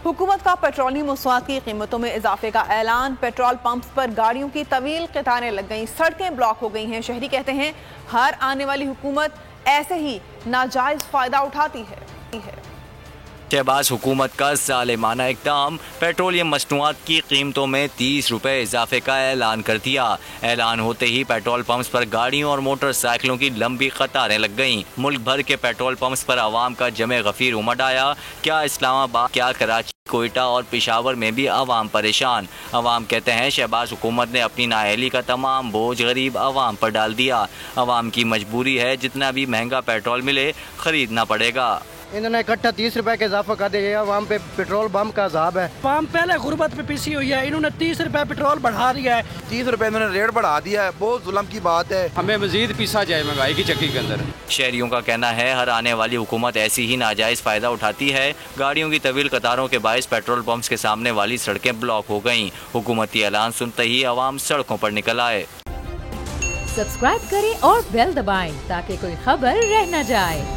حکومت کا پیٹرولیم مصنوعات کی قیمتوں میں اضافے کا اعلان، پیٹرول پمپس پر گاڑیوں کی طویل قطاریں لگ گئیں، سڑکیں بلاک ہو گئی ہیں۔ شہری کہتے ہیں ہر آنے والی حکومت ایسے ہی ناجائز فائدہ اٹھاتی ہے۔ شہباز حکومت کا ظالمانہ اقدام، پیٹرولیم مصنوعات کی قیمتوں میں 30 روپے اضافے کا اعلان کر دیا۔ اعلان ہوتے ہی پیٹرول پمپس پر گاڑیوں اور موٹر سائیکلوں کی لمبی قطاریں لگ گئیں۔ ملک بھر کے پیٹرول پمپس پر عوام کا جمع غفیر امڈ آیا۔ کیا اسلام آباد، کیا کراچی، کوئٹہ اور پشاور میں بھی عوام پریشان۔ عوام کہتے ہیں شہباز حکومت نے اپنی نااہلی کا تمام بوجھ غریب عوام پر ڈال دیا۔ عوام کی مجبوری ہے، جتنا بھی مہنگا پیٹرول ملے خریدنا پڑے گا۔ انہوں نے اکٹھا 30 روپے کا اضافہ کر دیا۔ عوام پہ پیٹرول بم کا عذاب ہے۔ عوام پہلے غربت پہ پیسی ہوئی ہے، انہوں نے 30 روپے پیٹرول بڑھا دیا ہے۔ 30 روپے انہوں نے ریٹ بڑھا دیا ہے، بہت ظلم کی بات ہے۔ ہمیں مزید پیسا جائے مہنگائی کی چکی کے اندر۔ شہریوں کا کہنا ہے ہر آنے والی حکومت ایسی ہی ناجائز فائدہ اٹھاتی ہے۔ گاڑیوں کی طویل قطاروں کے باعث پیٹرول پمپس کے سامنے والی سڑکیں بلاک ہو گئیں۔ حکومتی اعلان سنتے ہی عوام سڑکوں پر نکل آئے۔ سبسکرائب کریں اور بیل دبائیں تاکہ کوئی خبر رہ نہ جائے۔